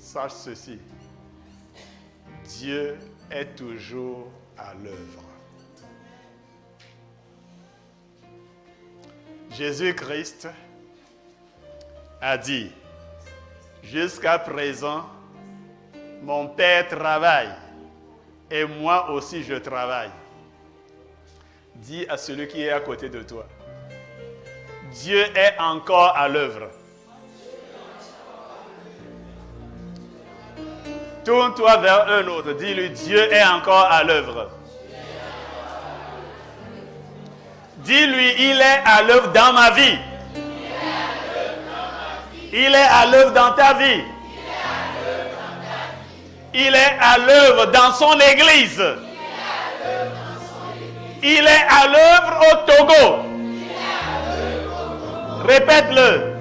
sache ceci. Dieu est toujours à l'œuvre. Jésus-Christ a dit, jusqu'à présent, mon Père travaille et moi aussi je travaille. Dis à celui qui est à côté de toi, Dieu est encore à l'œuvre. Tourne-toi vers un autre, dis-lui, Dieu est encore à l'œuvre. Dis-lui, il est à l'œuvre dans ma vie. Il est à l'œuvre dans ta vie. Il est à l'œuvre dans son église. Il est à l'œuvre au Togo. Répète-le.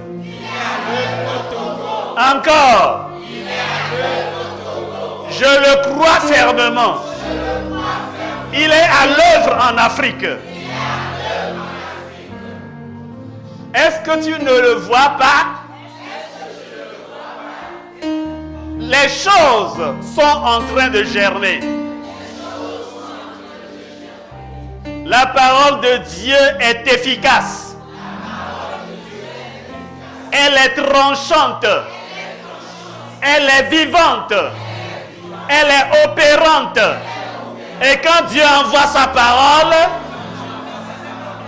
Encore. Je le crois fermement. Il est à l'œuvre en Afrique. Est-ce que tu ne le vois pas? Les choses sont en train de germer. La parole de Dieu est efficace. Elle est tranchante. Elle est vivante. Elle est opérante. Et quand Dieu envoie sa parole,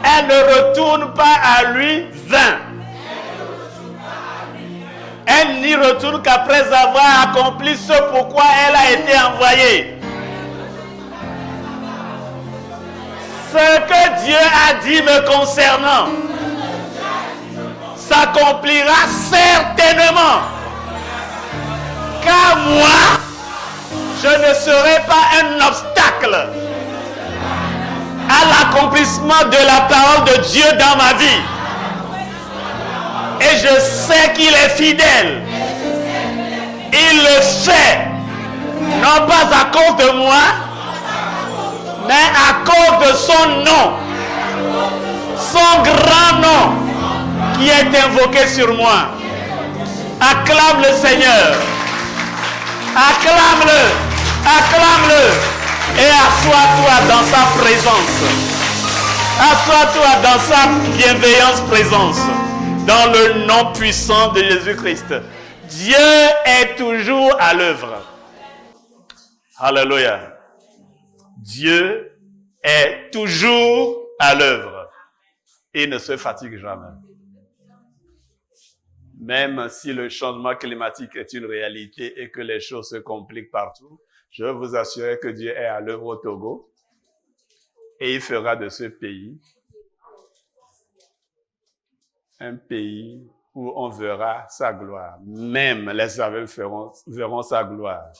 elle ne retourne pas à lui vain. Elle n'y retourne qu'après avoir accompli ce pourquoi elle a été envoyée. Ce que Dieu a dit me concernant s'accomplira certainement. Car moi, je ne serai pas un obstacle à l'accomplissement de la parole de Dieu dans ma vie. Et je sais qu'il est fidèle. Il le fait, non pas à cause de moi, mais à cause de son nom, son grand nom qui est invoqué sur moi. Acclame le Seigneur. Acclame-le. Acclame-le. Et assois-toi dans sa présence. Assois-toi dans sa bienveillance présence. Dans le nom puissant de Jésus-Christ. Dieu est toujours à l'œuvre. Alléluia. Dieu est toujours à l'œuvre. Il ne se fatigue jamais. Même si le changement climatique est une réalité et que les choses se compliquent partout, je veux vous assurer que Dieu est à l'œuvre au Togo et il fera de ce pays un pays où on verra sa gloire. Même les aveugles verront sa gloire.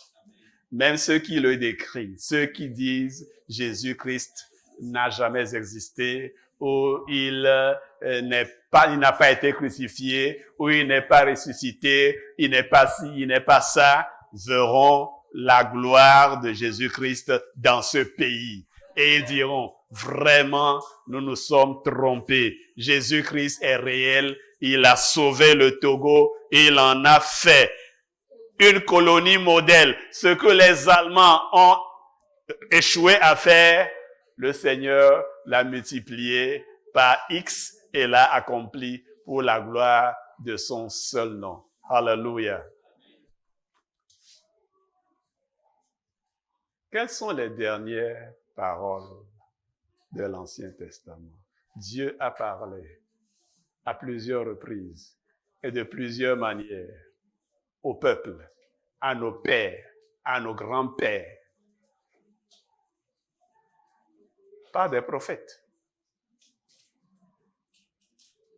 Même ceux qui le décrient, ceux qui disent Jésus-Christ n'a jamais existé, ou il n'a pas été crucifié, ou il n'est pas ressuscité, il n'est pas ci, il n'est pas ça, verront la gloire de Jésus-Christ dans ce pays. Et ils diront, vraiment, nous nous sommes trompés. Jésus-Christ est réel, il a sauvé le Togo, il en a fait une colonie modèle. Ce que les Allemands ont échoué à faire, le Seigneur l'a multiplié par X et l'a accompli pour la gloire de son seul nom. Alléluia. Quelles sont les dernières paroles de l'Ancien Testament? Dieu a parlé à plusieurs reprises et de plusieurs manières au peuple, à nos pères, à nos grands-pères, par des prophètes.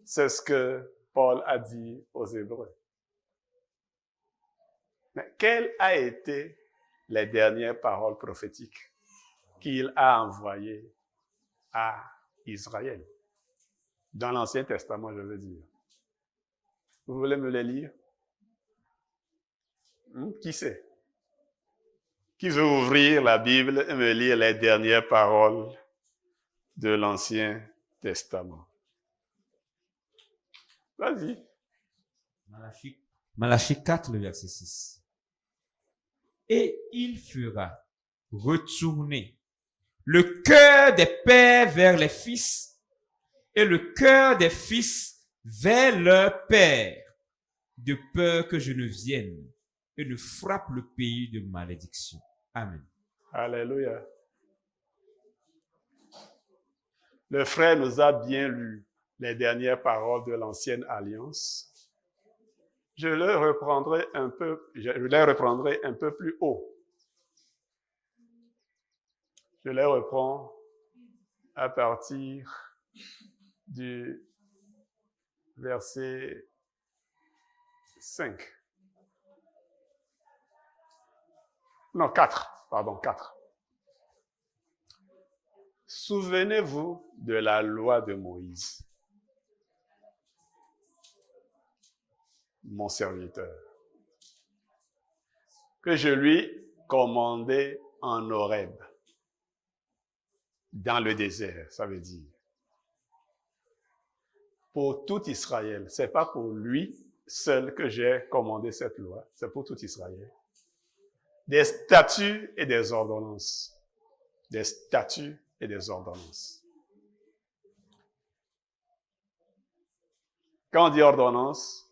C'est ce que Paul a dit aux Hébreux. Mais quelles ont été les dernières paroles prophétiques qu'il a envoyées à Israël? Dans l'Ancien Testament, je veux dire. Vous voulez me les lire? Qui sait? Qui veut ouvrir la Bible et me lire les dernières paroles de l'Ancien Testament? Vas-y. Malachie 4, le verset 6. et il fera retourner le cœur des pères vers les fils et le cœur des fils vers leur père, de peur que je ne vienne et ne frappe le pays de malédiction. Amen. Alléluia. Le frère nous a bien lu les dernières paroles de l'ancienne alliance. Je les reprendrai un peu plus haut. Je les reprends à partir du verset 5. Non, 4. Pardon, 4. Souvenez-vous de la loi de Moïse, mon serviteur, que je lui commandais en Horeb, dans le désert, ça veut dire. Pour tout Israël, c'est pas pour lui seul que j'ai commandé cette loi, c'est pour tout Israël. Des statuts et des ordonnances. Des statuts et des ordonnances. Quand on dit ordonnance,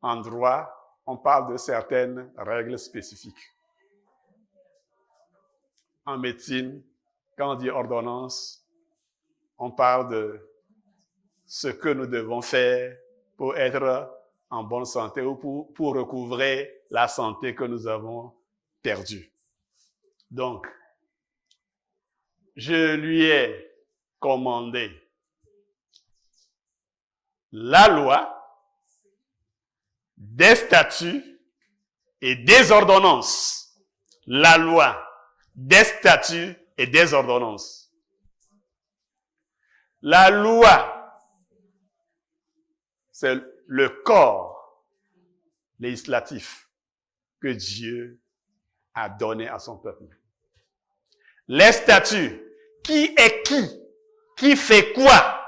en droit, on parle de certaines règles spécifiques. En médecine, quand on dit ordonnance, on parle de ce que nous devons faire pour être en bonne santé ou pour recouvrer la santé que nous avons perdue. Donc, je lui ai commandé la loi, des statuts et des ordonnances. La loi, des statuts et des ordonnances. La loi, c'est le corps législatif que Dieu a donné à son peuple. Les statuts, qui est qui? Qui fait quoi?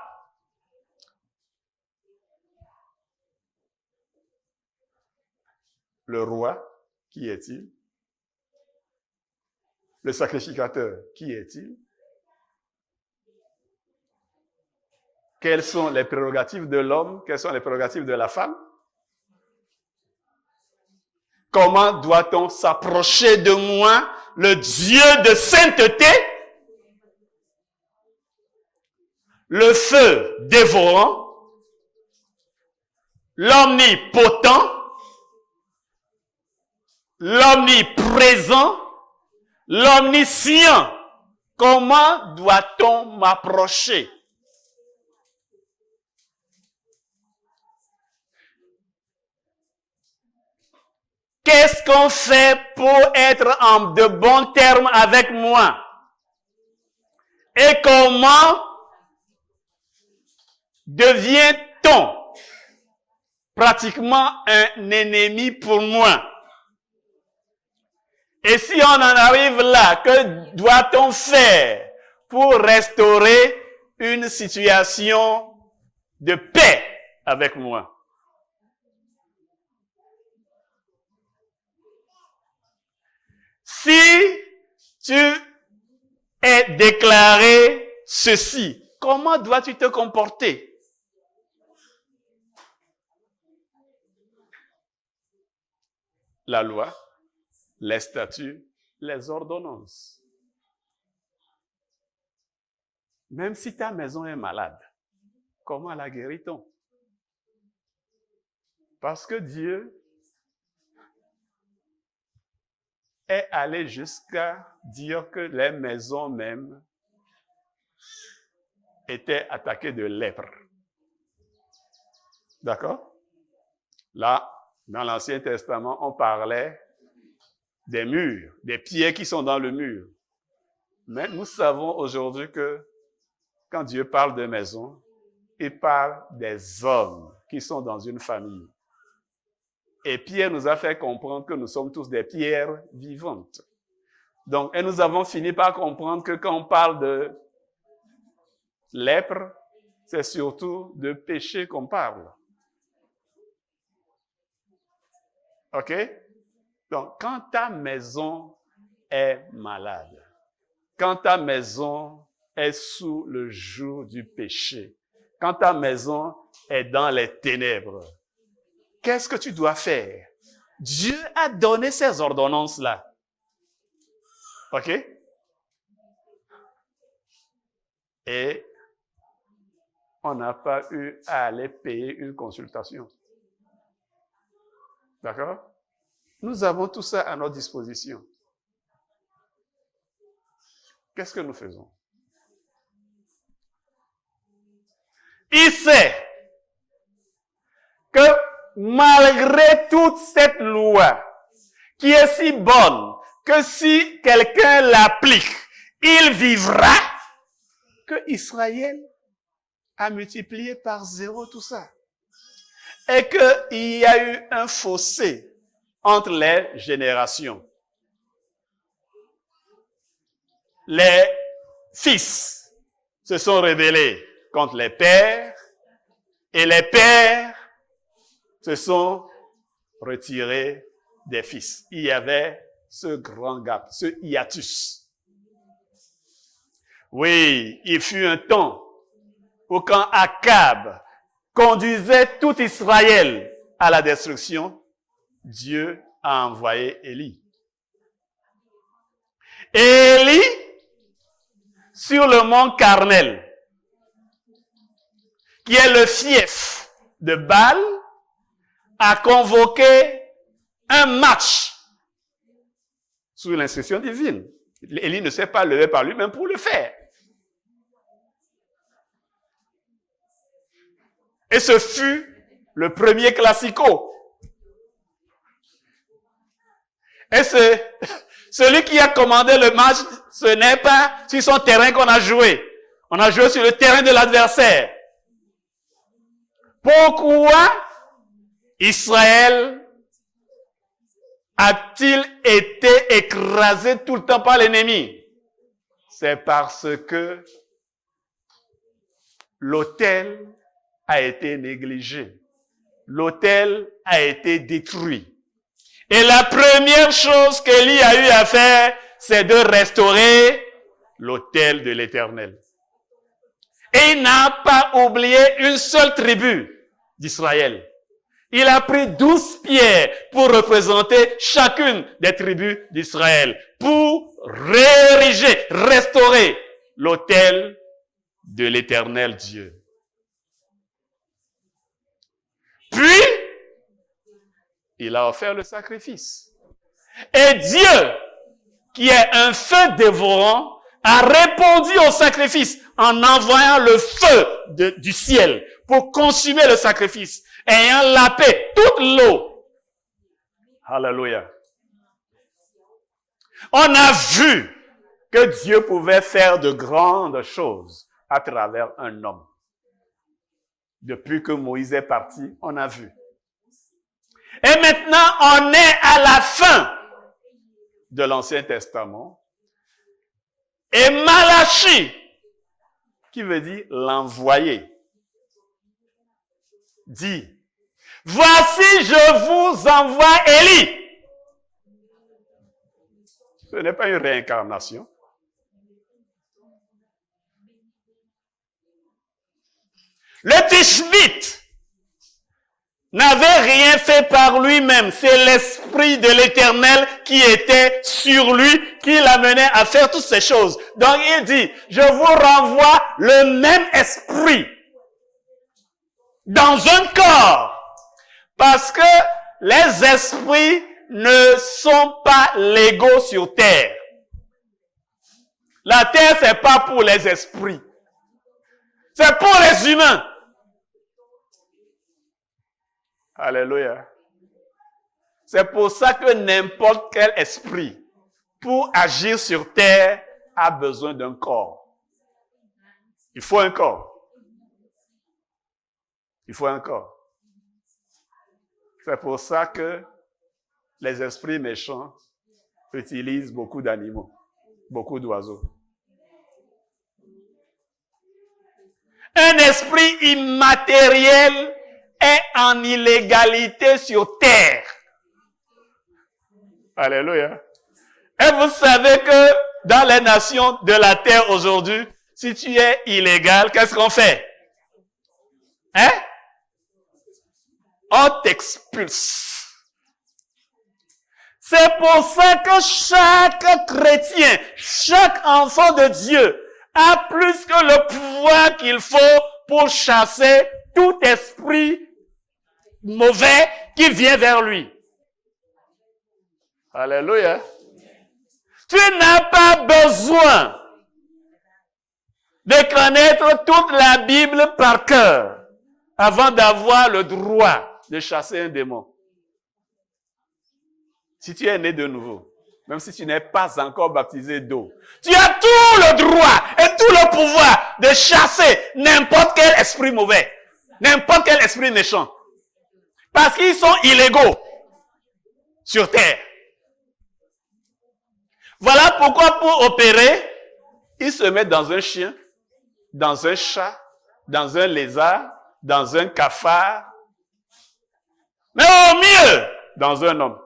Le roi, qui est-il? Le sacrificateur, qui est-il? Quelles sont les prérogatives de l'homme? Quelles sont les prérogatives de la femme? Comment doit-on s'approcher de moi, le Dieu de sainteté? Le feu dévorant, l'omnipotent, l'omniprésent, l'omniscient. Comment doit-on m'approcher? Qu'est-ce qu'on fait pour être en de bons termes avec moi? Et comment devient-on pratiquement un ennemi pour moi? Et si on en arrive là, que doit-on faire pour restaurer une situation de paix avec moi? Si tu es déclaré ceci, comment dois-tu te comporter? La loi, les statuts, les ordonnances. Même si ta maison est malade, comment la guérit-on? Parce que Dieu est allé jusqu'à dire que les maisons même étaient attaquées de lèpre. D'accord? Là, dans l'Ancien Testament, on parlait des murs, des pierres qui sont dans le mur. Mais nous savons aujourd'hui que quand Dieu parle de maison, il parle des hommes qui sont dans une famille. Et Pierre nous a fait comprendre que nous sommes tous des pierres vivantes. Donc, et nous avons fini par comprendre que quand on parle de lèpre, c'est surtout de péché qu'on parle. OK? Donc, quand ta maison est malade, quand ta maison est sous le joug du péché, quand ta maison est dans les ténèbres, qu'est-ce que tu dois faire? Dieu a donné ces ordonnances-là. OK? Et on n'a pas eu à aller payer une consultation. D'accord? Nous avons tout ça à notre disposition. Qu'est-ce que nous faisons? Il sait que malgré toute cette loi qui est si bonne que si quelqu'un l'applique, il vivra, que Israël a multiplié par 0 tout ça. Et qu'il y a eu un fossé entre les générations. Les fils se sont rebellés contre les pères et les pères se sont retirés des fils. Il y avait ce grand gap, ce hiatus. Oui, il fut un temps où quand Akab conduisait tout Israël à la destruction, Dieu a envoyé Élie. Et Élie, sur le mont Carmel, qui est le fief de Baal, a convoqué un match sous l'instruction divine. Élie ne s'est pas levé par lui-même pour le faire. Et ce fut le premier classico. Et celui qui a commandé le match, ce n'est pas sur son terrain qu'on a joué. On a joué sur le terrain de l'adversaire. Pourquoi Israël a-t-il été écrasé tout le temps par l'ennemi? C'est parce que l'autel a été négligé. L'autel a été détruit. Et la première chose qu'Élie a eu à faire, c'est de restaurer l'autel de l'Éternel. Et il n'a pas oublié une seule tribu d'Israël. Il a pris 12 pierres pour représenter chacune des tribus d'Israël, pour réériger, restaurer l'autel de l'Éternel Dieu. Puis, il a offert le sacrifice. Et Dieu, qui est un feu dévorant, a répondu au sacrifice en envoyant le feu du ciel pour consumer le sacrifice, ayant lapé toute l'eau. Alléluia. On a vu que Dieu pouvait faire de grandes choses à travers un homme. Depuis que Moïse est parti, on a vu. Et maintenant, on est à la fin de l'Ancien Testament. Et Malachie, qui veut dire l'envoyé, dit, voici je vous envoie Élie. Ce n'est pas une réincarnation. Le Tishbite n'avait rien fait par lui-même. C'est l'Esprit de l'Éternel qui était sur lui, qui l'amenait à faire toutes ces choses. Donc il dit, je vous renvoie le même esprit dans un corps. Parce que les esprits ne sont pas légaux sur terre. La terre, c'est pas pour les esprits. C'est pour les humains. Alléluia. C'est pour ça que n'importe quel esprit, pour agir sur terre, a besoin d'un corps. Il faut un corps. Il faut un corps. C'est pour ça que les esprits méchants utilisent beaucoup d'animaux, beaucoup d'oiseaux. Un esprit immatériel est en illégalité sur terre. Alléluia. Et vous savez que dans les nations de la terre aujourd'hui, si tu es illégal, qu'est-ce qu'on fait? Hein? On t'expulse. C'est pour ça que chaque chrétien, chaque enfant de Dieu a plus que le pouvoir qu'il faut pour chasser tout esprit mauvais qui vient vers lui. Alléluia. Tu n'as pas besoin de connaître toute la Bible par cœur avant d'avoir le droit de chasser un démon. Si tu es né de nouveau, même si tu n'es pas encore baptisé d'eau, tu as tout le droit et tout le pouvoir de chasser n'importe quel esprit mauvais, n'importe quel esprit méchant. Parce qu'ils sont illégaux sur terre. Voilà pourquoi pour opérer, ils se mettent dans un chien, dans un chat, dans un lézard, dans un cafard, mais au mieux, dans un homme.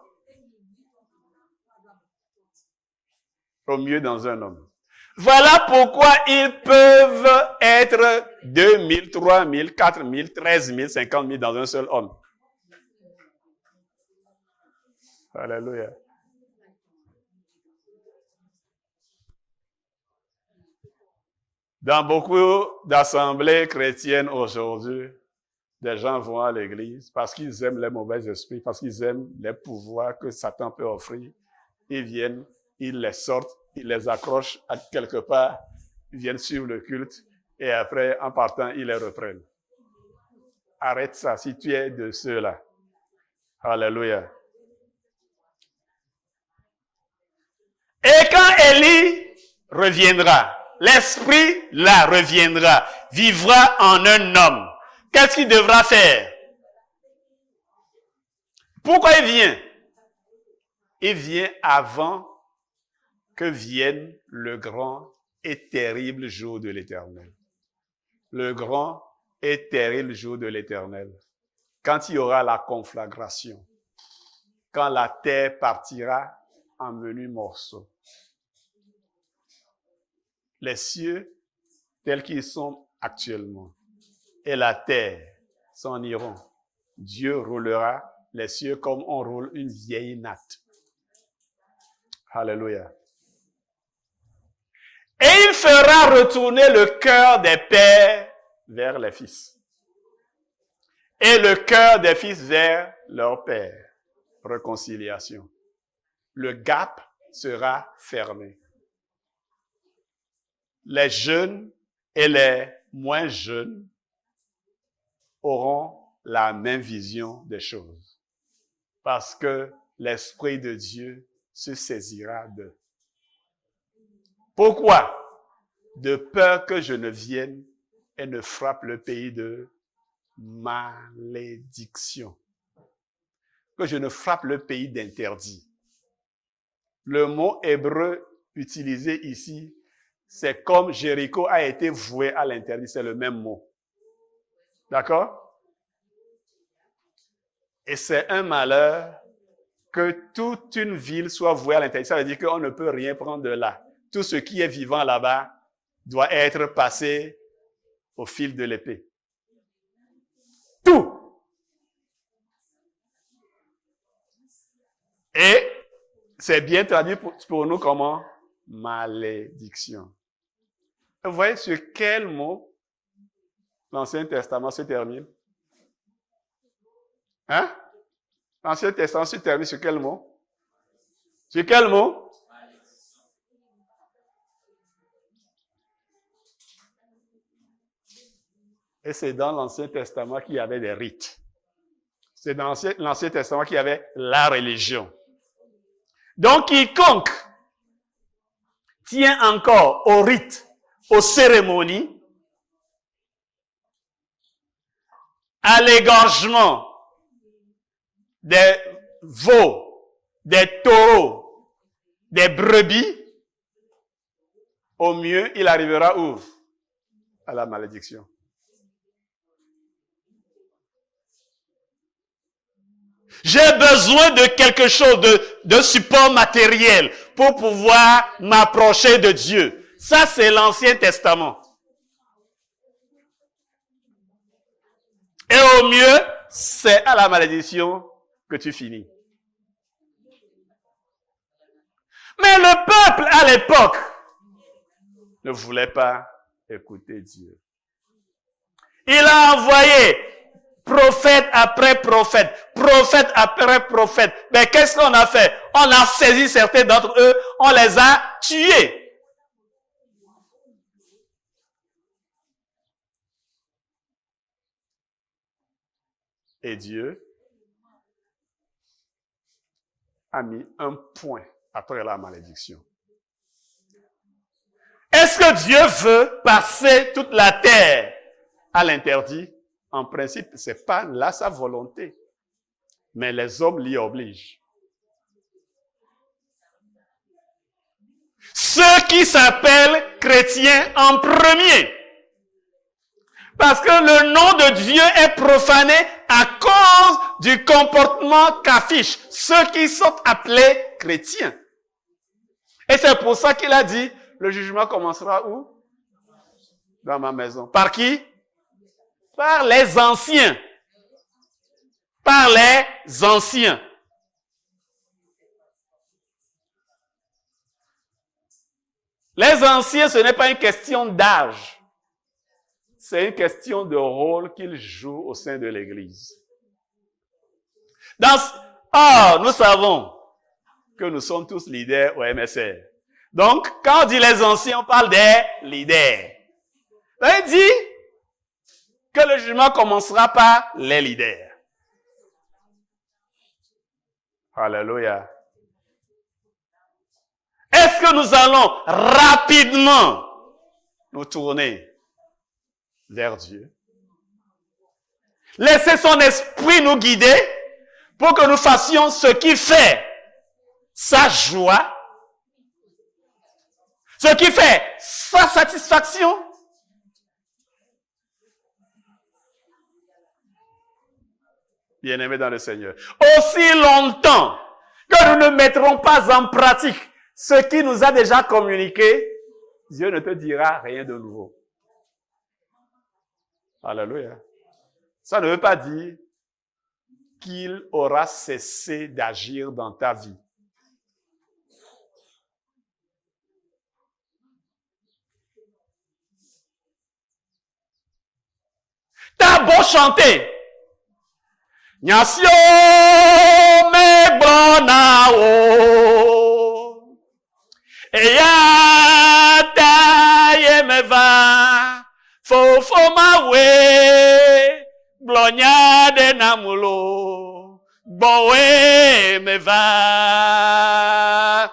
Au mieux dans un homme. Voilà pourquoi ils peuvent être 2000, 3000, 4000, 13 000, 50 000 dans un seul homme. Alléluia. Dans beaucoup d'assemblées chrétiennes aujourd'hui, des gens vont à l'église parce qu'ils aiment les mauvais esprits, parce qu'ils aiment les pouvoirs que Satan peut offrir. Ils viennent, ils les sortent, ils les accrochent à quelque part, ils viennent suivre le culte et après, en partant, ils les reprennent. Arrête ça si tu es de ceux-là. Alléluia. Et quand Élie reviendra, l'esprit là reviendra, vivra en un homme. Qu'est-ce qu'il devra faire? Pourquoi il vient? Il vient avant que vienne le grand et terrible jour de l'Éternel. Le grand et terrible jour de l'Éternel. Quand il y aura la conflagration. Quand la terre partira en menus morceaux. Les cieux, tels qu'ils sont actuellement, et la terre s'en iront. Dieu roulera les cieux comme on roule une vieille natte. Alléluia. Et il fera retourner le cœur des pères vers les fils. Et le cœur des fils vers leur père. Réconciliation. Le gap sera fermé. Les jeunes et les moins jeunes auront la même vision des choses. Parce que l'Esprit de Dieu se saisira d'eux. Pourquoi? De peur que je ne vienne et ne frappe le pays de malédiction. Que je ne frappe le pays d'interdit. Le mot hébreu utilisé ici, c'est comme Jéricho a été voué à l'interdit, c'est le même mot. D'accord? Et c'est un malheur que toute une ville soit vouée à l'interdit. Ça veut dire qu'on ne peut rien prendre de là. Tout ce qui est vivant là-bas doit être passé au fil de l'épée. Tout. Et c'est bien traduit pour nous comment? Malédiction. Vous voyez sur quel mot l'Ancien Testament se termine? Hein? L'Ancien Testament se termine sur quel mot? Sur quel mot? Et c'est dans l'Ancien Testament qu'il y avait des rites. C'est dans l'Ancien Testament qu'il y avait la religion. Donc, quiconque tient encore aux rites, aux cérémonies, à l'égorgement des veaux, des taureaux, des brebis, au mieux, il arrivera où? À la malédiction. J'ai besoin de quelque chose, de support matériel pour pouvoir m'approcher de Dieu. Ça, c'est l'Ancien Testament. Et au mieux, c'est à la malédiction que tu finis. Mais le peuple, à l'époque, ne voulait pas écouter Dieu. Il a envoyé prophète après prophète, prophète après prophète. Mais qu'est-ce qu'on a fait? On a saisi certains d'entre eux, on les a tués. Et Dieu a mis un point après la malédiction. Est-ce que Dieu veut passer toute la terre à l'interdit? En principe, c'est pas là sa volonté. Mais les hommes l'y obligent. Ceux qui s'appellent chrétiens en premier. Parce que le nom de Dieu est profané à cause du comportement qu'affichent ceux qui sont appelés chrétiens. Et c'est pour ça qu'il a dit, le jugement commencera où? Dans ma maison. Par qui? Par les anciens. Par les anciens. Les anciens, ce n'est pas une question d'âge. C'est une question de rôle qu'ils jouent au sein de l'Église. Nous savons que nous sommes tous leaders au MSR. Donc, quand on dit les anciens, on parle des leaders. Il dit que le jugement commencera par les leaders. Alléluia. Est-ce que nous allons rapidement nous tourner vers Dieu? Laisser son esprit nous guider pour que nous fassions ce qui fait sa joie, ce qui fait sa satisfaction. Bien-aimés dans le Seigneur, aussi longtemps que nous ne mettrons pas en pratique ce qui nous a déjà communiqué, Dieu ne te dira rien de nouveau. Alléluia. Ça ne veut pas dire qu'il aura cessé d'agir dans ta vie. T'as beau chanter. Nyasio me bonao. Eya ta ye me va. Fofo ma we. Blonya de namulo. Bowe me va.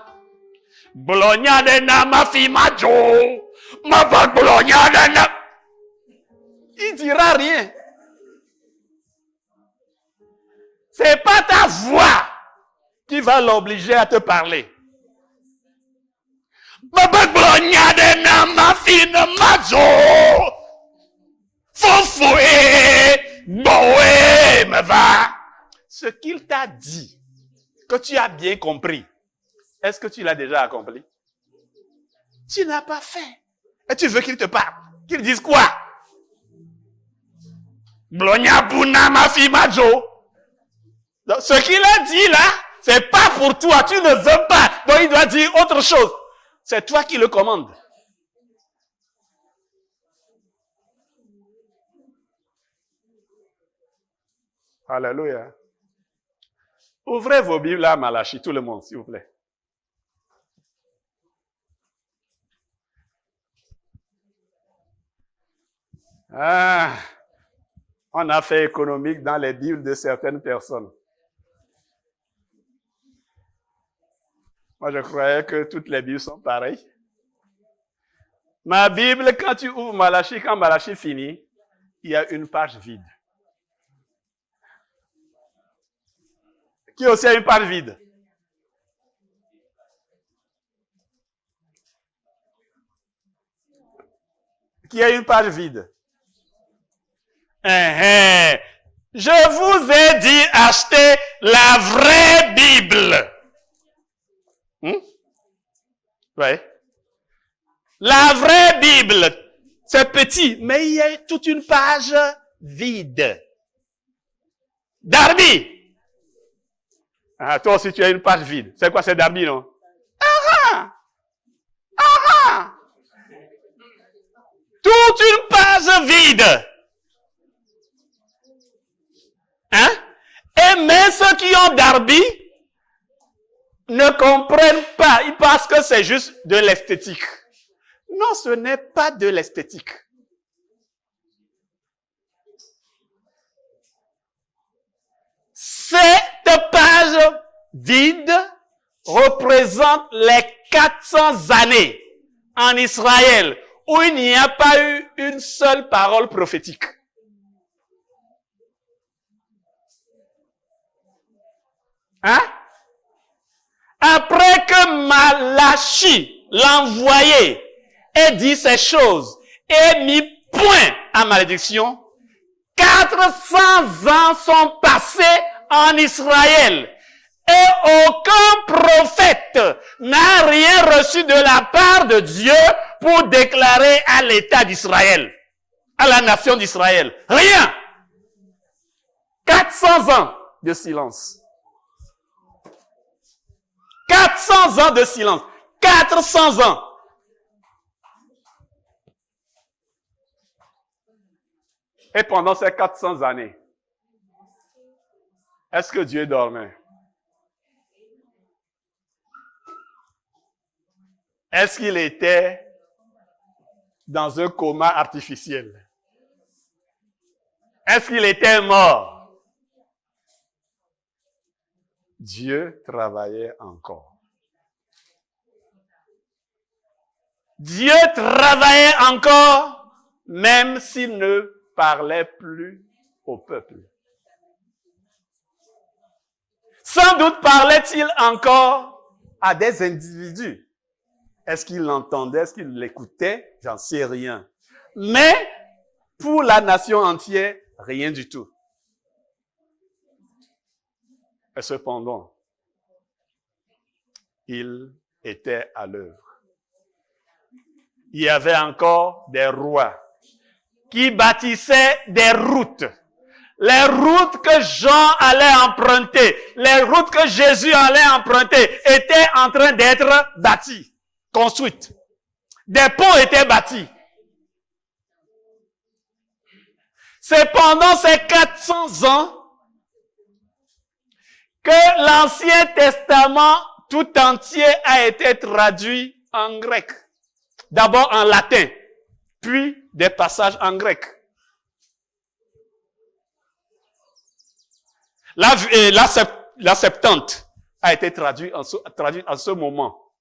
Blonya de namafi majo. Ma va blonya de na. Il dira rien. C'est pas ta voix qui va l'obliger à te parler. Ce qu'il t'a dit, que tu as bien compris, est-ce que tu l'as déjà accompli? Tu n'as pas fait. Et tu veux qu'il te parle? Qu'il dise quoi? Donc, ce qu'il a dit là, c'est pas pour toi, tu ne veux pas. Donc il doit dire autre chose. C'est toi qui le commandes. Alléluia. Ouvrez vos Bibles à Malachie, tout le monde, s'il vous plaît. On a fait économique dans les Bibles de certaines personnes. Moi, je croyais que toutes les Bibles sont pareilles. Ma Bible, quand tu ouvres Malachie, quand Malachie finit, il y a une page vide. Qui aussi a une page vide? Qui a une page vide? Je vous ai dit achetez la vraie Bible. Oui. La vraie Bible, c'est petit, mais il y a toute une page vide. Darby. Ah, toi aussi, tu as une page vide. C'est quoi, c'est Darby, non? Toute une page vide. Hein? Et même ceux qui ont Darby ne comprennent pas. Ils pensent que c'est juste de l'esthétique. Non, ce n'est pas de l'esthétique. Cette page vide représente les 400 années en Israël où il n'y a pas eu une seule parole prophétique. Hein? Après que Malachi, l'envoyé, ait dit ces choses et mis point à malédiction, 400 ans sont passés en Israël et aucun prophète n'a rien reçu de la part de Dieu pour déclarer à l'État d'Israël, à la nation d'Israël. Rien. 400 ans de silence. 400 ans de silence. 400 ans. Et pendant ces 400 années, est-ce que Dieu dormait? Est-ce qu'il était dans un coma artificiel? Est-ce qu'il était mort? Dieu travaillait encore. Dieu travaillait encore, même s'il ne parlait plus au peuple. Sans doute parlait-il encore à des individus. Est-ce qu'il l'entendait? Est-ce qu'il l'écoutait? J'en sais rien. Mais pour la nation entière, rien du tout. Et cependant, il était à l'œuvre. Il y avait encore des rois qui bâtissaient des routes. Les routes que Jean allait emprunter, les routes que Jésus allait emprunter étaient en train d'être bâties, construites. Des ponts étaient bâtis. C'est pendant ces 400 ans que l'Ancien Testament tout entier a été traduit en grec. D'abord en latin, puis des passages en grec. La Septante a été traduite en ce moment.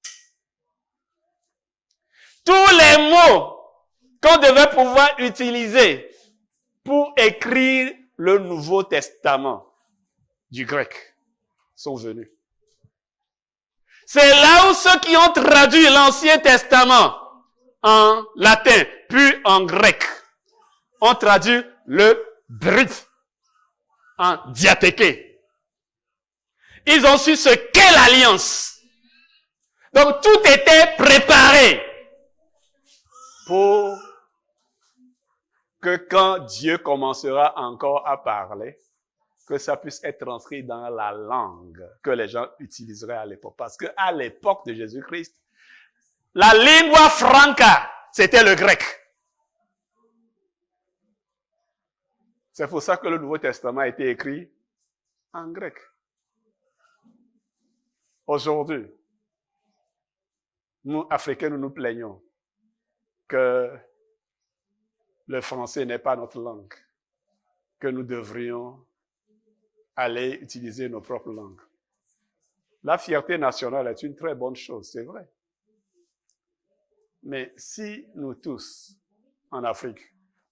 Tous les mots qu'on devait pouvoir utiliser pour écrire le Nouveau Testament du grec sont venus. C'est là où ceux qui ont traduit l'Ancien Testament en latin, puis en grec, ont traduit le Brit en diathéqué. Ils ont su ce qu'est l'alliance. Donc tout était préparé pour que quand Dieu commencera encore à parler, que ça puisse être transcrit dans la langue que les gens utiliseraient à l'époque. Parce que à l'époque de Jésus-Christ, la lingua franca, c'était le grec. C'est pour ça que le Nouveau Testament a été écrit en grec. Aujourd'hui, nous, Africains, nous nous plaignons que le français n'est pas notre langue, que nous devrions aller utiliser nos propres langues. La fierté nationale est une très bonne chose, c'est vrai. Mais si nous tous, en Afrique,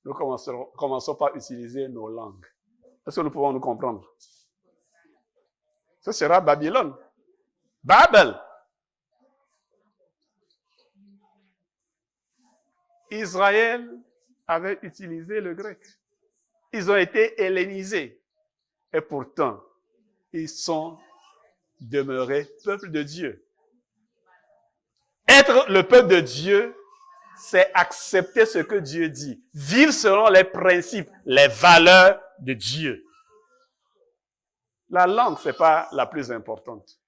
nous commençons par utiliser nos langues, est-ce que nous pouvons nous comprendre? Ce sera Babylone. Babel. Israël avait utilisé le grec. Ils ont été hellénisés. Et pourtant, ils sont demeurés peuple de Dieu. Être le peuple de Dieu, c'est accepter ce que Dieu dit. Vivre selon les principes, les valeurs de Dieu. La langue, c'est pas la plus importante.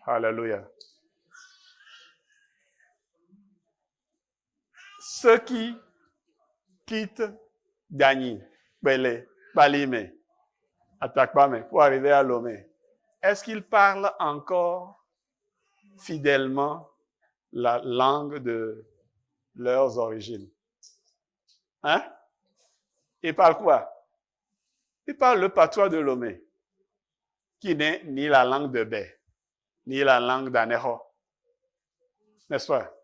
Alléluia. Ceux qui quittent Dany, Belé, Balimé, Atakpame, pour arriver à Lomé, est-ce qu'ils parlent encore fidèlement la langue de leurs origines? Hein? Ils parlent quoi? Ils parlent le patois de Lomé, qui n'est ni la langue de Bé, ni la langue d'Aneho. N'est-ce pas?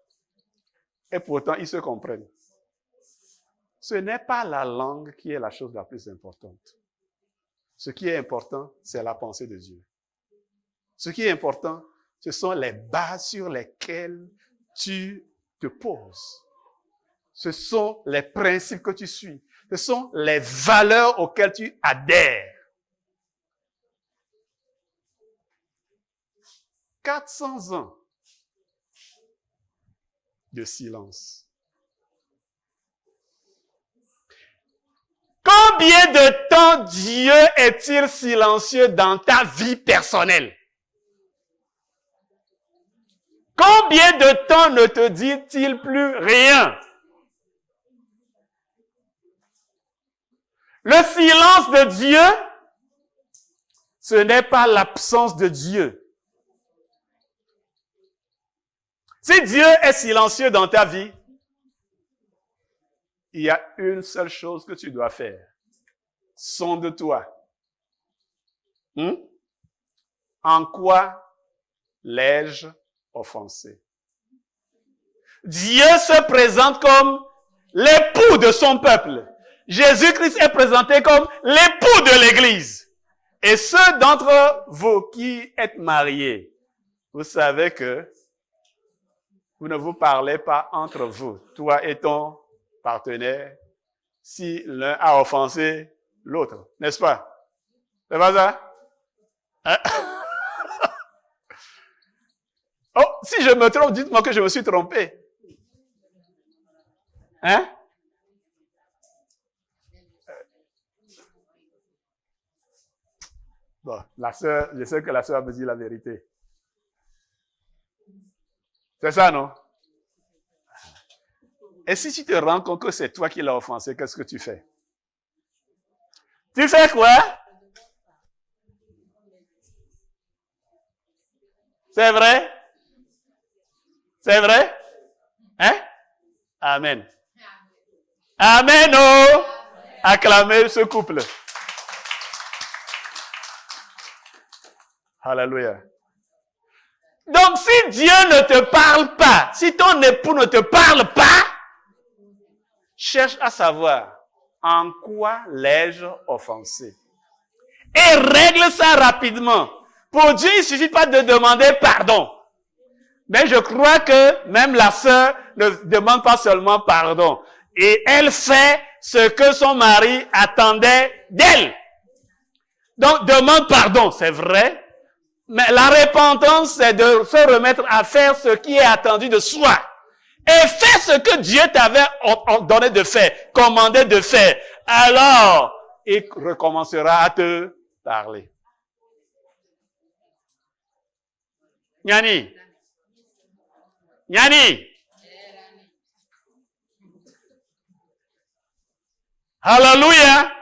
Et pourtant, ils se comprennent. Ce n'est pas la langue qui est la chose la plus importante. Ce qui est important, c'est la pensée de Dieu. Ce qui est important, ce sont les bases sur lesquelles tu te poses. Ce sont les principes que tu suis. Ce sont les valeurs auxquelles tu adhères. 400 ans de silence. Combien de temps Dieu est-il silencieux dans ta vie personnelle? Combien de temps ne te dit-il plus rien? Le silence de Dieu, ce n'est pas l'absence de Dieu. Si Dieu est silencieux dans ta vie, il y a une seule chose que tu dois faire. Sonde-toi. En quoi l'ai-je offensé? Dieu se présente comme l'époux de son peuple. Jésus-Christ est présenté comme l'époux de l'Église. Et ceux d'entre vous qui êtes mariés, vous savez que vous ne vous parlez pas entre vous, toi et ton partenaire, si l'un a offensé l'autre, n'est-ce pas? C'est pas ça? Hein? Oh, si je me trompe, dites-moi que je me suis trompé. Hein? Bon, la sœur, je sais que la sœur me dit la vérité. C'est ça, non? Et si tu te rends compte que c'est toi qui l'as offensé, qu'est-ce que tu fais? Tu fais quoi? C'est vrai? C'est vrai? Hein? Amen. Amen, oh! Acclamez ce couple. Alléluia. Donc, si Dieu ne te parle pas, si ton époux ne te parle pas, cherche à savoir en quoi l'ai-je offensé. Et règle ça rapidement. Pour Dieu, il ne suffit pas de demander pardon. Mais je crois que même la sœur ne demande pas seulement pardon. Et elle fait ce que son mari attendait d'elle. Donc, demande pardon, c'est vrai. Mais la repentance, c'est de se remettre à faire ce qui est attendu de soi. Et fais ce que Dieu t'avait donné de faire, commandé de faire. Alors, il recommencera à te parler. Nyani. Nyani. Hallelujah.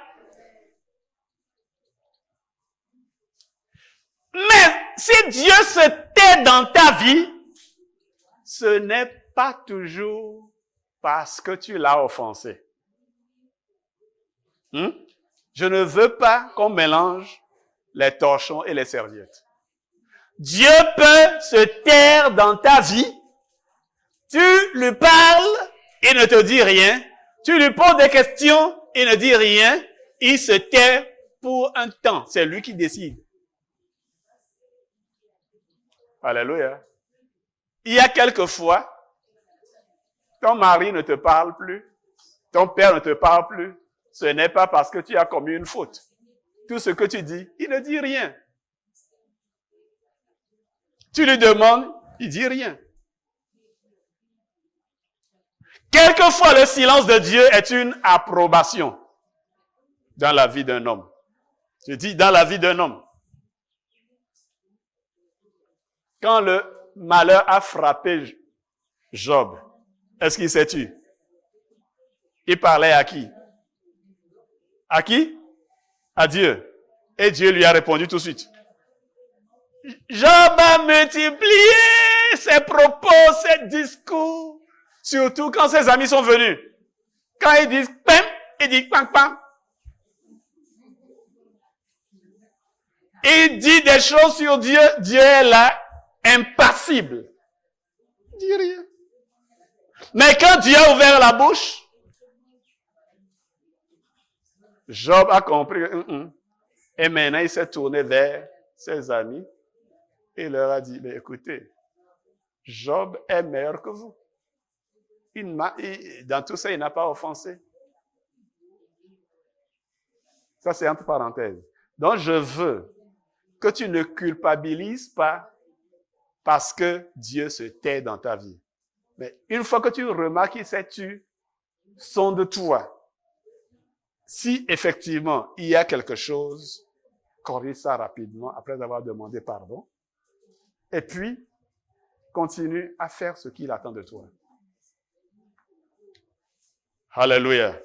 Mais si Dieu se tait dans ta vie, ce n'est pas toujours parce que tu l'as offensé. Je ne veux pas qu'on mélange les torchons et les serviettes. Dieu peut se taire dans ta vie. Tu lui parles, il ne te dit rien. Tu lui poses des questions, il ne dit rien. Il se tait pour un temps. C'est lui qui décide. Alléluia. Il y a quelquefois, ton mari ne te parle plus, ton père ne te parle plus. Ce n'est pas parce que tu as commis une faute. tout ce que tu dis, il ne dit rien. Tu lui demandes, il dit rien. Quelquefois, le silence de Dieu est une approbation dans la vie d'un homme. Je dis dans la vie d'un homme. Quand le malheur a frappé Job, est-ce qu'il s'est tué? Il parlait à qui? À qui? À Dieu. Et Dieu lui a répondu tout de suite. Job a multiplié ses propos, ses discours, surtout quand ses amis sont venus. Quand ils disent pam, il dit pam pam. Il dit des choses sur Dieu, Dieu est là, impassible. Il dit rien. Mais quand Dieu a ouvert la bouche, Job a compris. Et maintenant, il s'est tourné vers ses amis et leur a dit, mais écoutez, Job est meilleur que vous. Dans tout ça, il n'a pas offensé. Ça, c'est entre parenthèses. Donc, je veux que tu ne culpabilises pas parce que Dieu se tait dans ta vie. Mais une fois que tu remarques qu'il s'est tu sonde-toi. Si effectivement il y a quelque chose, corrige ça rapidement après avoir demandé pardon. Et puis, continue à faire ce qu'il attend de toi. Alléluia.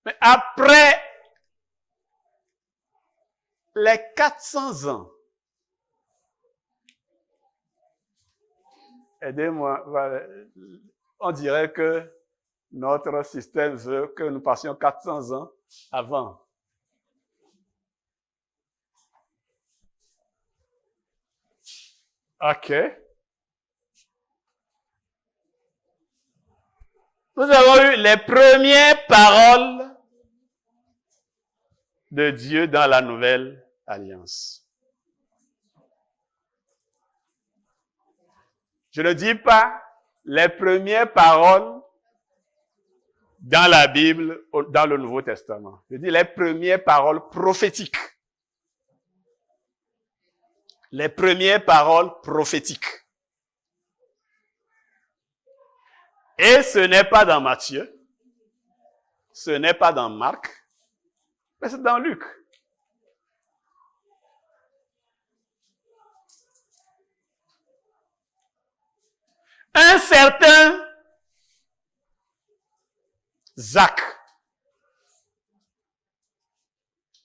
Mais après les 400 ans, aidez-moi, on dirait que notre système veut que nous passions 400 ans avant. OK. Nous avons eu les premières paroles de Dieu dans la nouvelle alliance. Je ne dis pas les premières paroles dans la Bible, dans le Nouveau Testament. Je dis les premières paroles prophétiques. Les premières paroles prophétiques. Et ce n'est pas dans Matthieu, ce n'est pas dans Marc, mais c'est dans Luc. Un certain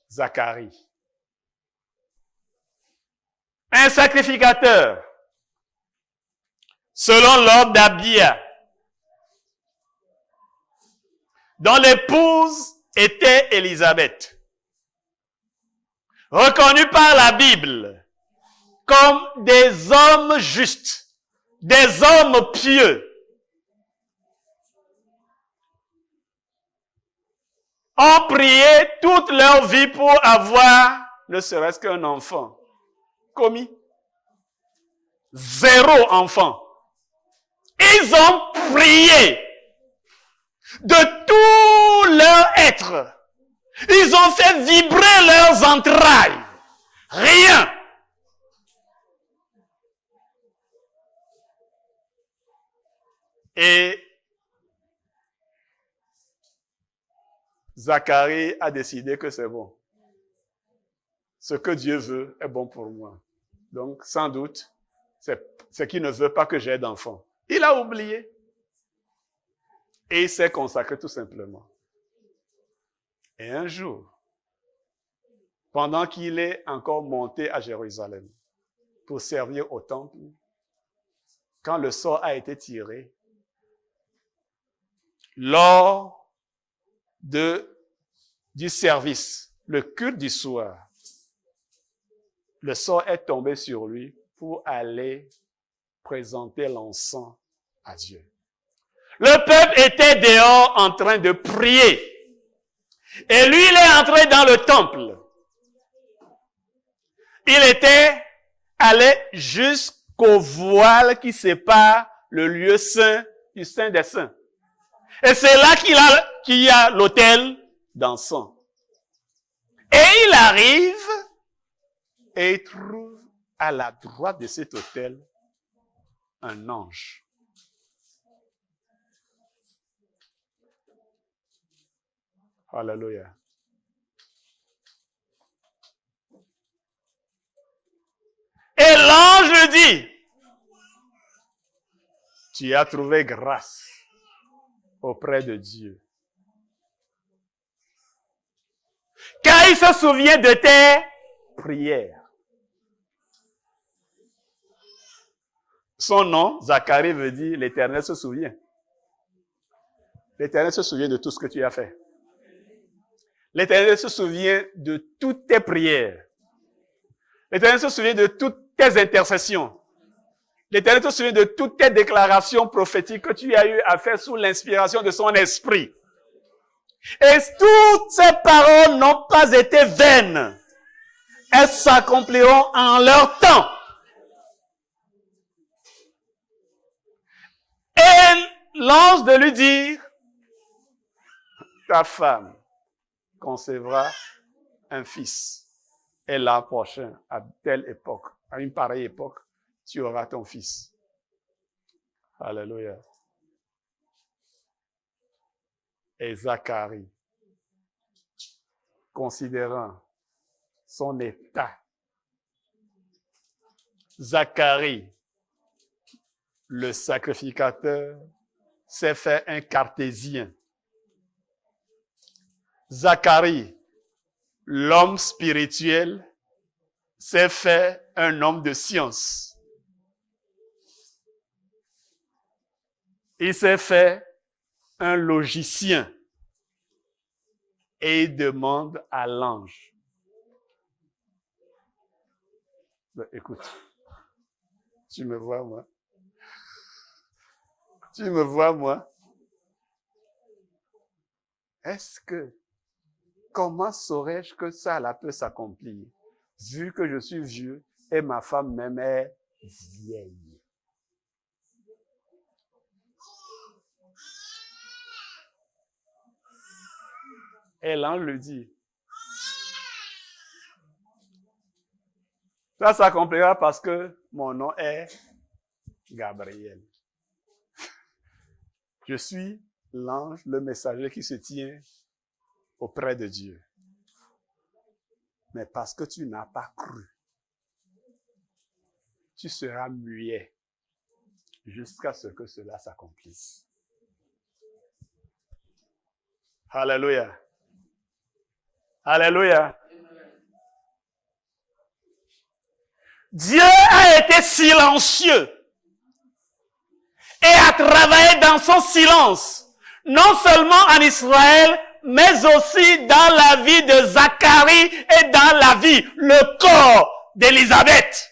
Zacharie, un sacrificateur, selon l'ordre d'Abia, dont l'épouse était Élisabeth, reconnus par la Bible comme des hommes justes, des hommes pieux, ont prié toute leur vie pour avoir ne serait-ce qu'un enfant. Commis. 0 enfant. Ils ont prié de tout leur être. Ils ont fait vibrer leurs entrailles. Rien. Et Zacharie a décidé que c'est bon. Ce que Dieu veut est bon pour moi. Donc, sans doute, c'est qu'il ne veut pas que j'aie d'enfant. Il a oublié. Et il s'est consacré tout simplement. Et un jour, pendant qu'il est encore monté à Jérusalem pour servir au temple, quand le sort a été tiré, lors du service, le culte du soir, le sort est tombé sur lui pour aller présenter l'encens à Dieu. Le peuple était dehors en train de prier. Et lui, il est entré dans le temple. Il était allé jusqu'au voile qui sépare le lieu saint du saint des saints. Et c'est là qu'il y a l'autel d'encens. Et il arrive et il trouve à la droite de cet autel un ange. Alléluia. Et l'ange lui dit, tu as trouvé grâce auprès de Dieu. Car il se souvient de tes prières. Son nom, Zacharie, veut dire l'Éternel se souvient. L'Éternel se souvient de tout ce que tu as fait. L'Éternel se souvient de toutes tes prières. L'Éternel se souvient de toutes tes intercessions. L'Éternel se souvient de toutes tes déclarations prophétiques que tu as eu à faire sous l'inspiration de son esprit. Et toutes ces paroles n'ont pas été vaines. Elles s'accompliront en leur temps. Et l'ange de lui dire, ta femme concevra un fils. Et l'an prochain, à telle époque, à une pareille époque, tu auras ton fils. Alléluia. Et Zacharie, considérant son état, Zacharie, le sacrificateur, s'est fait un cartésien. Zacharie, l'homme spirituel, s'est fait un homme de science. Il s'est fait un logicien. Et il demande à l'ange. Écoute, tu me vois, moi? Tu me vois, moi? Comment saurais-je que ça là peut s'accomplir, vu que je suis vieux et ma femme même est vieille? Et l'ange lui dit, ça s'accomplira parce que mon nom est Gabriel. Je suis l'ange, le messager qui se tient auprès de Dieu. Mais parce que tu n'as pas cru, tu seras muet jusqu'à ce que cela s'accomplisse. Alléluia. Alléluia. Dieu a été silencieux et a travaillé dans son silence, non seulement en Israël, mais aussi dans la vie de Zacharie et dans la vie, le corps d'Élisabeth.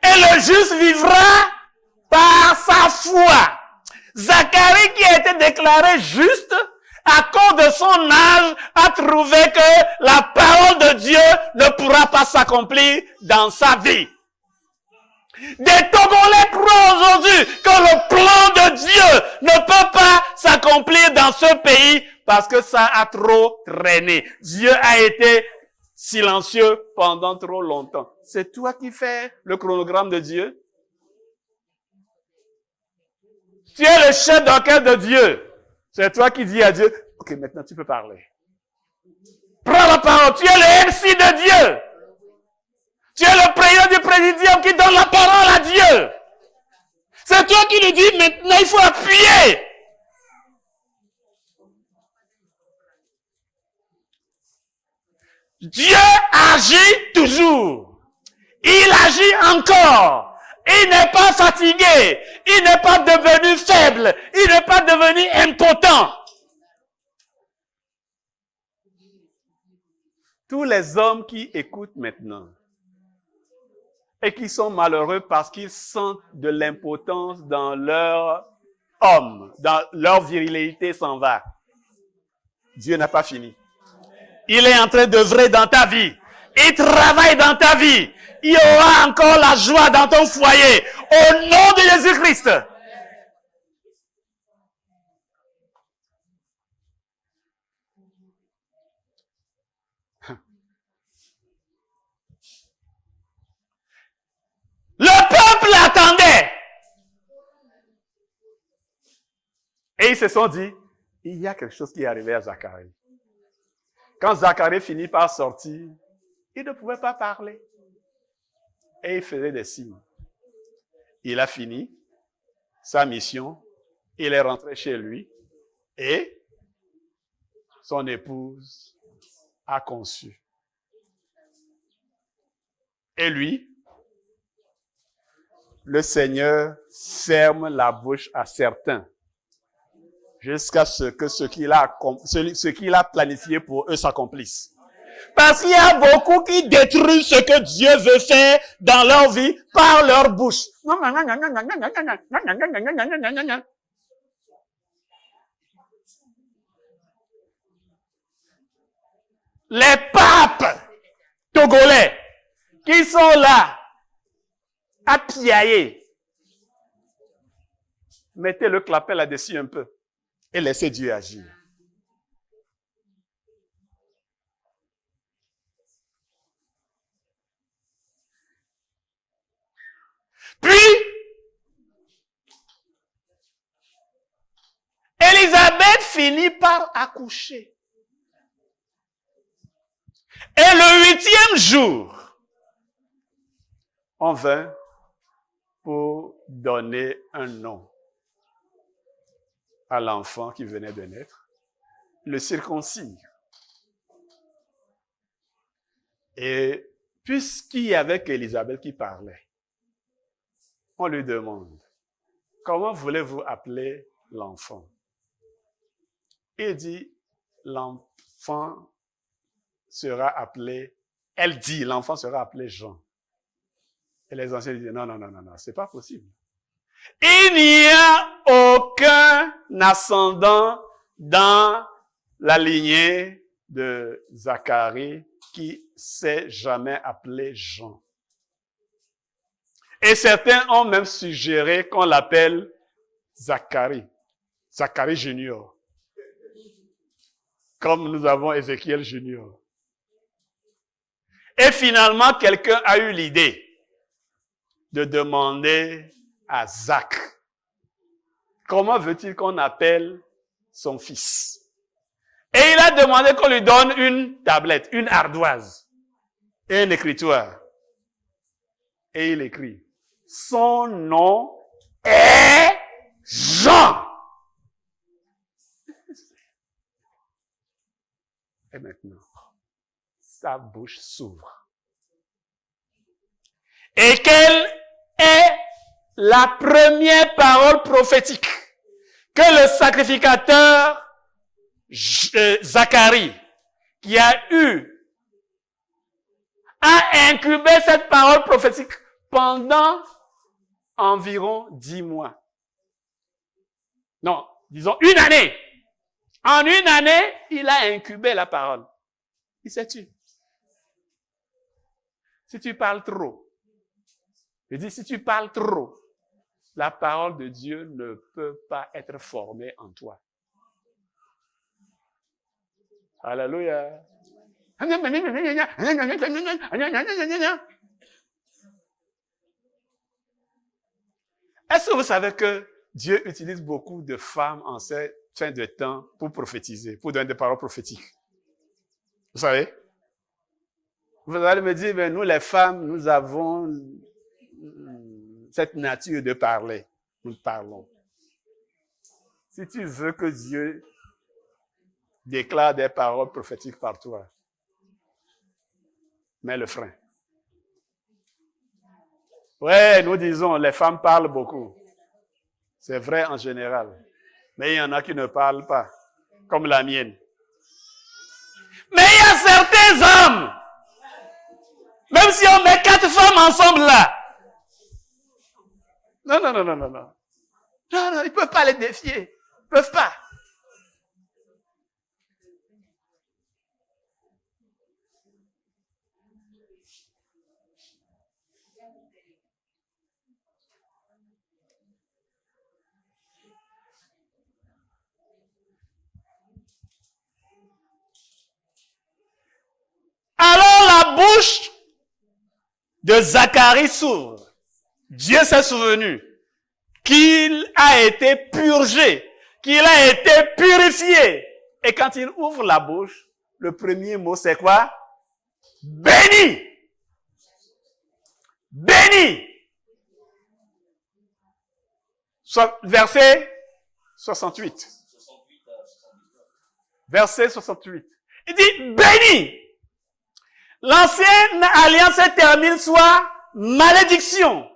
Et le juste vivra par sa foi. Zacharie, qui a été déclaré juste à cause de son âge, a trouvé que la parole de Dieu ne pourra pas s'accomplir dans sa vie. Des Togolais croient aujourd'hui que le plan de Dieu ne peut pas s'accomplir dans ce pays parce que ça a trop traîné. Dieu a été silencieux pendant trop longtemps. C'est toi qui fais le chronogramme de Dieu? Tu es le chef d'orchestre de Dieu. C'est toi qui dis à Dieu, ok, maintenant tu peux parler. Prends la parole. Tu es le MC de Dieu. Tu es le président du présidium qui donne la parole à Dieu. C'est toi qui lui dis, maintenant il faut appuyer. Dieu agit toujours. Il agit encore. Il n'est pas fatigué. Il n'est pas devenu faible. Il n'est pas devenu impotent. Tous les hommes qui écoutent maintenant et qui sont malheureux parce qu'ils sentent de l'impotence dans leur homme, dans leur virilité s'en va. Dieu n'a pas fini. Il est en train d'œuvrer dans ta vie. Il travaille dans ta vie. Il y aura encore la joie dans ton foyer. Au nom de Jésus-Christ. Le peuple attendait. Et ils se sont dit, il y a quelque chose qui est arrivé à Zacharie. Quand Zacharie finit par sortir, il ne pouvait pas parler. Et il faisait des signes. Il a fini sa mission. Il est rentré chez lui. Et son épouse a conçu. Et lui, le Seigneur ferme la bouche à certains jusqu'à ce que ce qu'il a planifié pour eux s'accomplisse. Parce qu'il y a beaucoup qui détruisent ce que Dieu veut faire dans leur vie par leur bouche. Les papes togolais qui sont là à piailler, mettez le clapet là-dessus un peu et laissez Dieu agir. Puis, Élisabeth finit par accoucher. Et le 8e jour, on vint pour donner un nom à l'enfant qui venait de naître, le circoncire. Et puisqu'il y avait qu'Élisabeth qui parlait, on lui demande, comment voulez-vous appeler l'enfant? Il dit, l'enfant sera appelé, elle dit, l'enfant sera appelé Jean. Et les anciens disent, non, c'est pas possible. Il n'y a aucun ascendant dans la lignée de Zacharie qui s'est jamais appelé Jean. Et certains ont même suggéré qu'on l'appelle Zacharie Junior. Comme nous avons Ézéchiel Junior. Et finalement, quelqu'un a eu l'idée de demander à Zach, comment veut-il qu'on appelle son fils? Et il a demandé qu'on lui donne une tablette, une ardoise et une écritoire. Et il écrit, son nom est Jean. Et maintenant, sa bouche s'ouvre. Et quelle est la première parole prophétique que le sacrificateur Zacharie, qui a incubé cette parole prophétique pendant environ 10 mois. Non, disons une année. En une année, il a incubé la parole. Il s'est tué. Si tu parles trop, je dis si tu parles trop, la parole de Dieu ne peut pas être formée en toi. Alléluia. Est-ce que vous savez que Dieu utilise beaucoup de femmes en cette fin de temps pour prophétiser, pour donner des paroles prophétiques? Vous savez? Vous allez me dire, nous les femmes, nous avons cette nature de parler. Nous parlons. Si tu veux que Dieu déclare des paroles prophétiques par toi, mets le frein. Ouais, nous disons, les femmes parlent beaucoup. C'est vrai en général. Mais il y en a qui ne parlent pas, comme la mienne. Mais il y a certains hommes, même si on met 4 femmes ensemble là, non, ils ne peuvent pas les défier. Ils ne peuvent pas. de Zacharie s'ouvre, Dieu s'est souvenu qu'il a été purgé, qu'il a été purifié. Et quand il ouvre la bouche, le premier mot c'est quoi? Béni! Béni! Verset 68. Verset 68. Il dit béni. L'ancienne alliance se termine soit malédiction.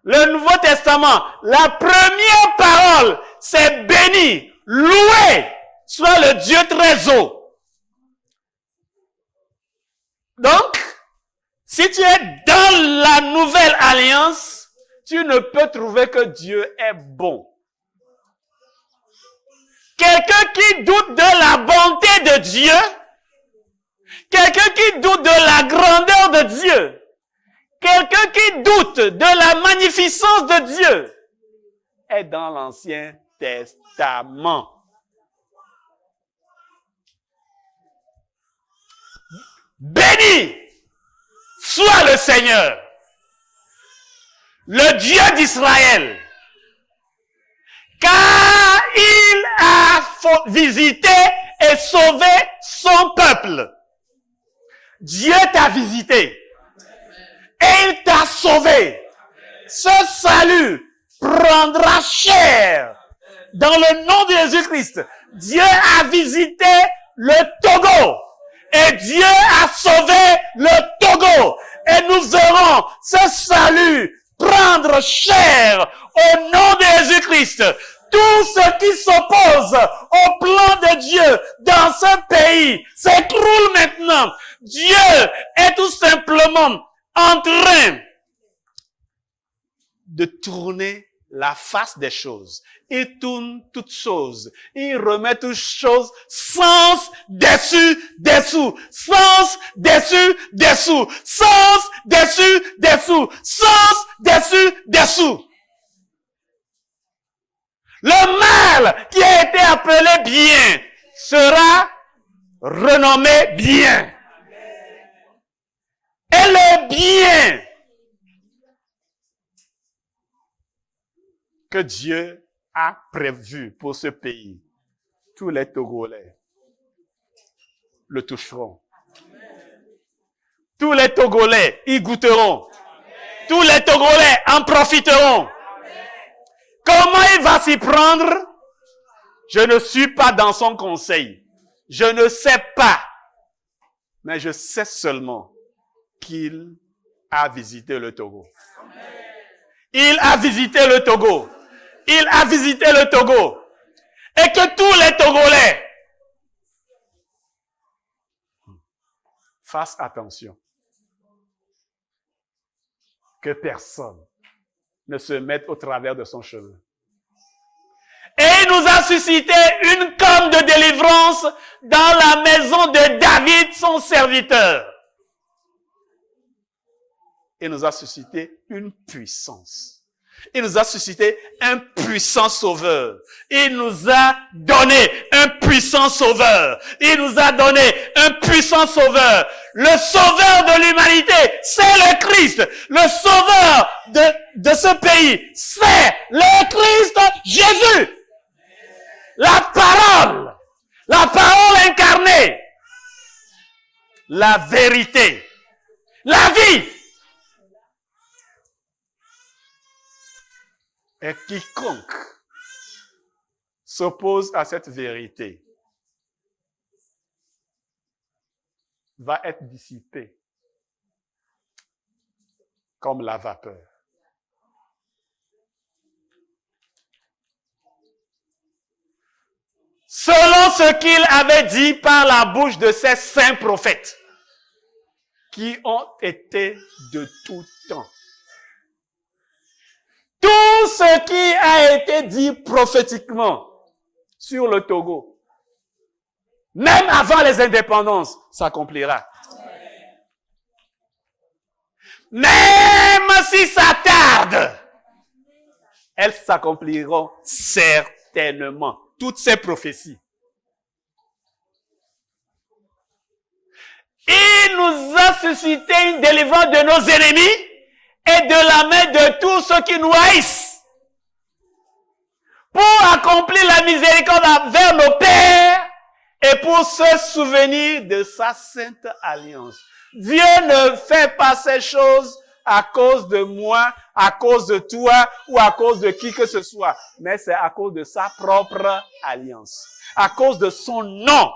Le Nouveau Testament, la première parole, c'est béni, loué soit le Dieu très haut. Donc, si tu es dans la nouvelle alliance, tu ne peux trouver que Dieu est bon. Quelqu'un qui doute de la bonté de Dieu, quelqu'un qui doute de la grandeur de Dieu, quelqu'un qui doute de la magnificence de Dieu, est dans l'Ancien Testament. Béni soit le Seigneur, le Dieu d'Israël, car il a visité et sauvé son peuple. Dieu t'a visité et il t'a sauvé. Ce salut prendra chair dans le nom de Jésus-Christ. Dieu a visité le Togo et Dieu a sauvé le Togo. Et nous verrons ce salut prendre chair au nom de Jésus-Christ. Tout ce qui s'oppose au plan de Dieu dans ce pays s'écroule maintenant. Dieu est tout simplement en train de tourner la face des choses. Il tourne toutes choses. Il remet toutes choses sens dessus, dessous. Sens dessus, dessous. Sens dessus, dessous. Sens dessus, dessous. Le mal qui a été appelé bien sera renommé bien. Et le bien que Dieu a prévu pour ce pays, tous les Togolais le toucheront. Tous les Togolais y goûteront. Tous les Togolais en profiteront. Comment il va s'y prendre? Je ne suis pas dans son conseil. Je ne sais pas. Mais je sais seulement qu'il a visité le Togo. Il a visité le Togo. Il a visité le Togo. Et que tous les Togolais fassent attention. Que personne ne se mette au travers de son cheveu. Et il nous a suscité une corne de délivrance dans la maison de David, son serviteur. Il nous a suscité une puissance. Il nous a suscité un puissant sauveur. Il nous a donné un puissant sauveur. Il nous a donné un puissant sauveur. Le sauveur de l'humanité, c'est le Christ. Le sauveur de ce pays, c'est le Christ Jésus. La parole incarnée, la vérité, la vie. Et quiconque s'oppose à cette vérité va être dissipé comme la vapeur. Selon ce qu'il avait dit par la bouche de ses saints prophètes, qui ont été de tout temps. Tout ce qui a été dit prophétiquement sur le Togo, même avant les indépendances, s'accomplira. Même si ça tarde, elles s'accompliront certainement. Toutes ces prophéties. Il Il nous a suscité une délivrance de nos ennemis et de la main de tous ceux qui nous haïssent, pour accomplir la miséricorde envers nos pères et pour se souvenir de sa sainte alliance. Dieu ne fait pas ces choses à cause de moi, à cause de toi ou à cause de qui que ce soit, mais c'est à cause de sa propre alliance, à cause de son nom.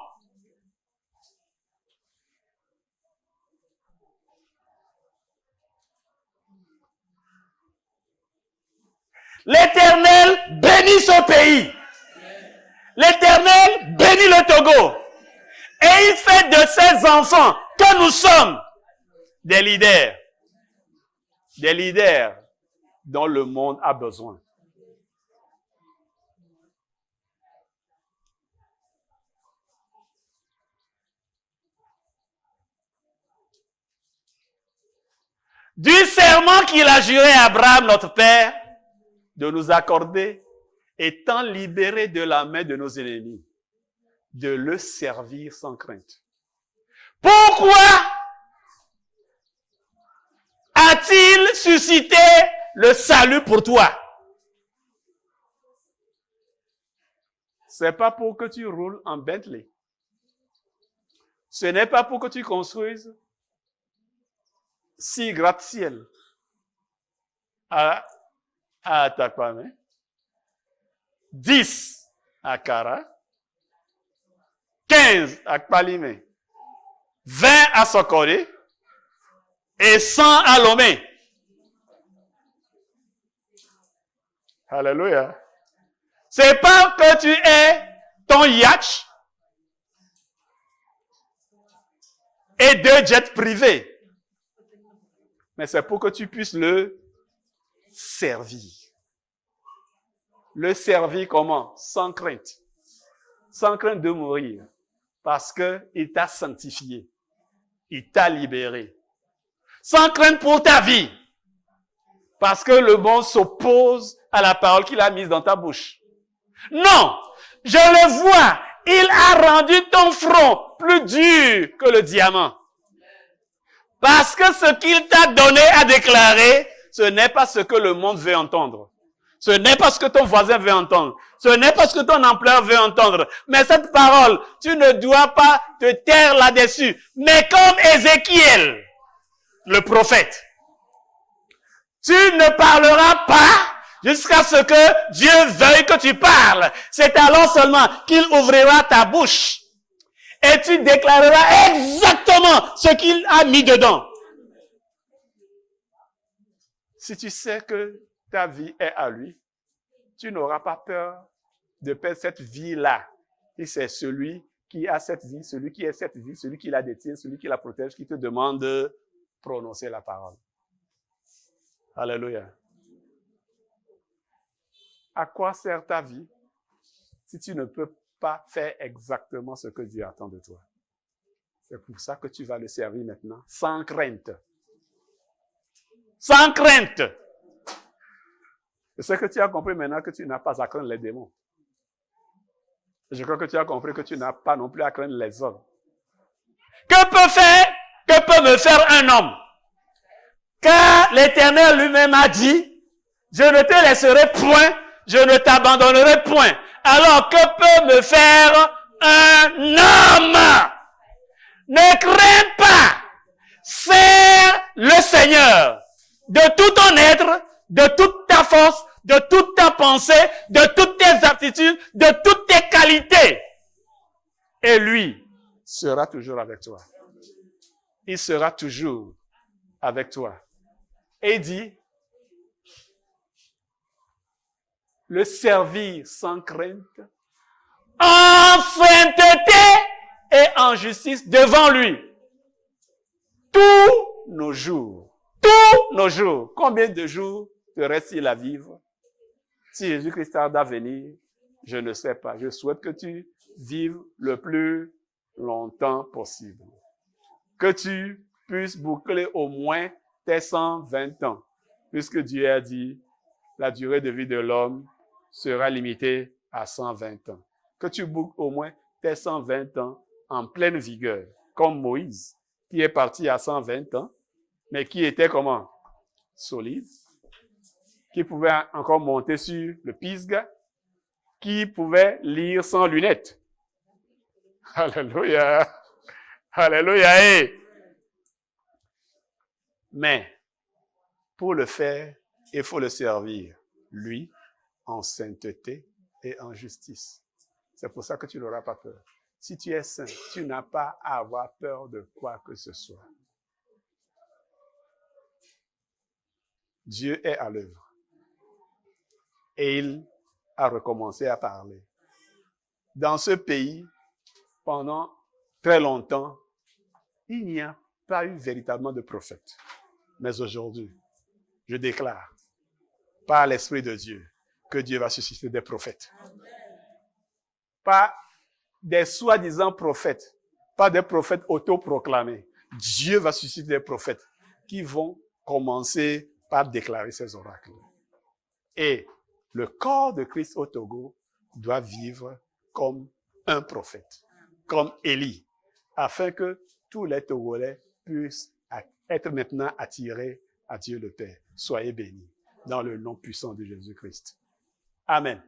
L'Éternel bénit ce pays. L'Éternel bénit le Togo. Et il fait de ses enfants que nous sommes des leaders. Des leaders dont le monde a besoin. Du serment qu'il a juré à Abraham, notre père, de nous accorder, étant libérés de la main de nos ennemis, de le servir sans crainte. Pourquoi a-t-il suscité le salut pour toi? C'est pas pour que tu roules en Bentley. Ce n'est pas pour que tu construises 6 gratte-ciel à Atakwame, 10 à Kara, 15 à Kpalime, 20 à Sokore et 100 à Lomé. Alléluia. C'est pas que tu aies ton yacht et 2 jets privés, mais c'est pour que tu puisses le servir. Le servir comment? Sans crainte. Sans crainte de mourir. Parce qu'il t'a sanctifié. Il t'a libéré. Sans crainte pour ta vie. Parce que le monde s'oppose à la parole qu'il a mise dans ta bouche. Non! Je le vois. Il a rendu ton front plus dur que le diamant. Parce que ce qu'il t'a donné à déclarer, ce n'est pas ce que le monde veut entendre. Ce n'est pas ce que ton voisin veut entendre. Ce n'est pas ce que ton employeur veut entendre. Mais cette parole, tu ne dois pas te taire là-dessus. Mais comme Ézéchiel, le prophète, tu ne parleras pas jusqu'à ce que Dieu veuille que tu parles. C'est alors seulement qu'il ouvrira ta bouche. Et tu déclareras exactement ce qu'il a mis dedans. Si tu sais que ta vie est à lui, tu n'auras pas peur de perdre cette vie-là. Et c'est celui qui a cette vie, celui qui est cette vie, celui qui la détient, celui qui la protège, qui te demande de prononcer la parole. Alléluia. À quoi sert ta vie si tu ne peux pas faire exactement ce que Dieu attend de toi? C'est pour ça que tu vas le servir maintenant, sans crainte. Sans crainte. Je sais que tu as compris maintenant que tu n'as pas à craindre les démons. Je crois que tu as compris que tu n'as pas non plus à craindre les hommes. Que peut me faire un homme? Car l'Éternel lui-même a dit, je ne te laisserai point, je ne t'abandonnerai point. Alors, que peut me faire un homme? Ne crains pas. Sers le Seigneur de tout ton être, de toute ta force, de toute ta pensée, de toutes tes aptitudes, de toutes tes qualités. Et lui sera toujours avec toi. Il sera toujours avec toi. Et dit, le servir sans crainte, en sainteté et en justice devant lui. Tous nos jours. Tous nos jours. Combien de jours te reste-t-il à vivre? Si Jésus-Christ tarde à venir, je ne sais pas. Je souhaite que tu vives le plus longtemps possible. Que tu puisses boucler au moins tes 120 ans. Puisque Dieu a dit, la durée de vie de l'homme sera limitée à 120 ans. Que tu boucles au moins tes 120 ans en pleine vigueur, comme Moïse, qui est parti à 120 ans, mais qui était comment? Solide, qui pouvait encore monter sur le Pisgah, qui pouvait lire sans lunettes. Alléluia! Alléluia! Hey. Mais, pour le faire, il faut le servir, lui, en sainteté et en justice. C'est pour ça que tu n'auras pas peur. Si tu es saint, tu n'as pas à avoir peur de quoi que ce soit. Dieu est à l'œuvre. Et il a recommencé à parler. Dans ce pays, pendant très longtemps, il n'y a pas eu véritablement de prophète. Mais aujourd'hui, je déclare, par l'Esprit de Dieu, que Dieu va susciter des prophètes. Pas des soi-disant prophètes, pas des prophètes autoproclamés. Dieu va susciter des prophètes qui vont commencer par déclarer ces oracles. Et le corps de Christ au Togo doit vivre comme un prophète, comme Élie, afin que tous les Togolais puissent être maintenant attirés à Dieu le Père. Soyez bénis dans le nom puissant de Jésus-Christ. Amen.